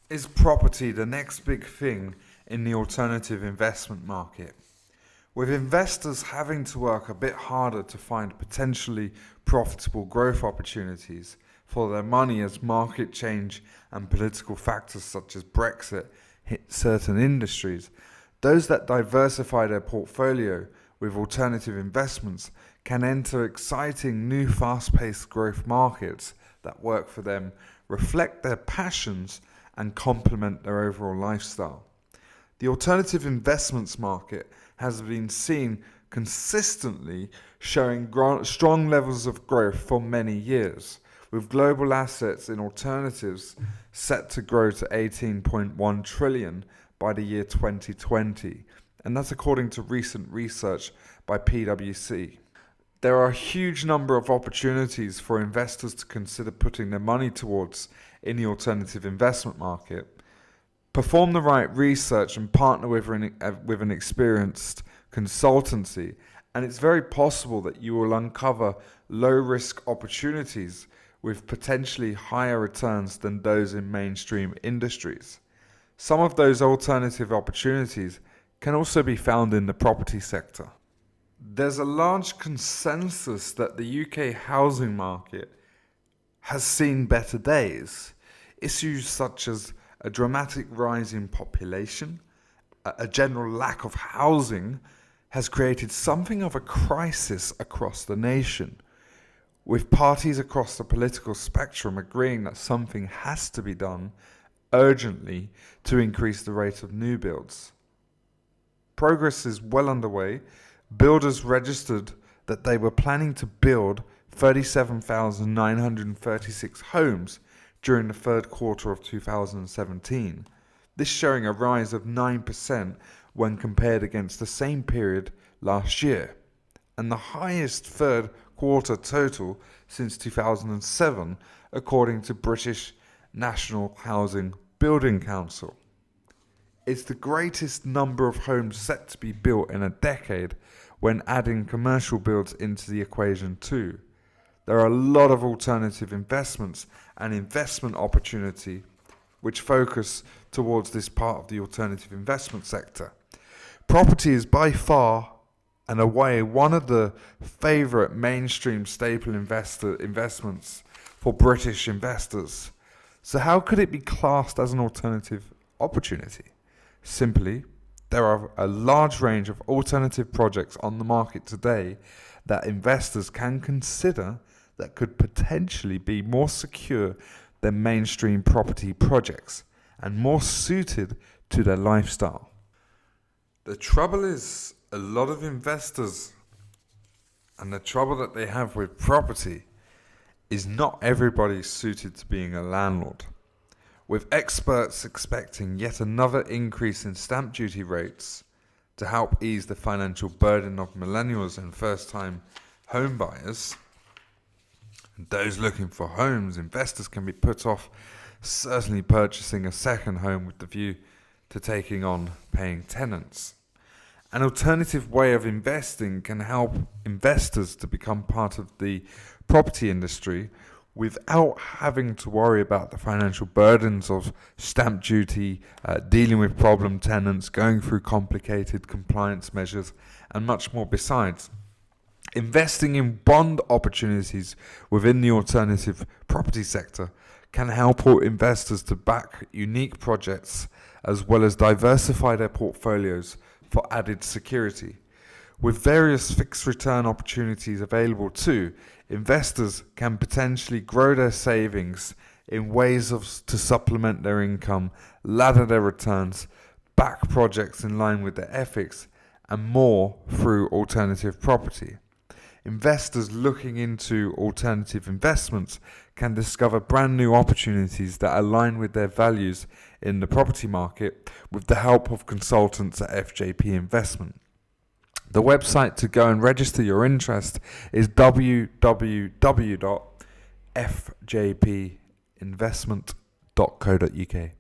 Is property the next big thing in the alternative investment market? With investors having to work a bit harder to find potentially profitable growth opportunities for their money as market change and political factors such as Brexit hit certain industries, those that diversify their portfolio with alternative investments can enter exciting new fast-paced growth markets that work for them, reflect their passions, and complement their overall lifestyle. The alternative investments market has been seen consistently showing strong levels of growth for many years, with global assets in alternatives set to grow to 18.1 trillion by the year 2020, and that's according to recent research by PwC. There are a huge number of opportunities for investors to consider putting their money towards in the alternative investment market. Perform the right research and partner with an experienced consultancy, and it's very possible that you will uncover low-risk opportunities with potentially higher returns than those in mainstream industries. Some of those alternative opportunities can also be found in the property sector. There's a large consensus that the UK housing market has seen better days. Issues such as a dramatic rise in population, a general lack of housing, has created something of a crisis across the nation, with parties across the political spectrum agreeing that something has to be done urgently to increase the rate of new builds. Progress is well underway. Builders registered that they were planning to build 37,936 homes during the third quarter of 2017, this showing a rise of 9% when compared against the same period last year, and the highest third quarter total since 2007, according to British National Housing Building Council. It's the greatest number of homes set to be built in a decade when adding commercial builds into the equation too. There are a lot of alternative investments and investment opportunity which focus towards this part of the alternative investment sector. Property is by far and away one of the favourite mainstream staple investments for British investors. So how could it be classed as an alternative opportunity? Simply, there are a large range of alternative projects on the market today that investors can consider that could potentially be more secure than mainstream property projects and more suited to their lifestyle. The trouble is, a lot of investors and the trouble that they have with property is not everybody suited to being a landlord, with experts expecting yet another increase in stamp duty rates to help ease the financial burden of millennials and first-time home buyers. And those looking for homes, investors can be put off certainly purchasing a second home with the view to taking on paying tenants. An alternative way of investing can help investors to become part of the property industry without having to worry about the financial burdens of stamp duty, dealing with problem tenants, going through complicated compliance measures, and much more besides. Investing in bond opportunities within the alternative property sector can help investors to back unique projects as well as diversify their portfolios for added security. With various fixed return opportunities available too, investors can potentially grow their savings in ways to supplement their income, ladder their returns, back projects in line with their ethics, and more through alternative property. Investors looking into alternative investments can discover brand new opportunities that align with their values in the property market with the help of consultants at FJP Investment. The website to go and register your interest is www.fjpinvestment.co.uk.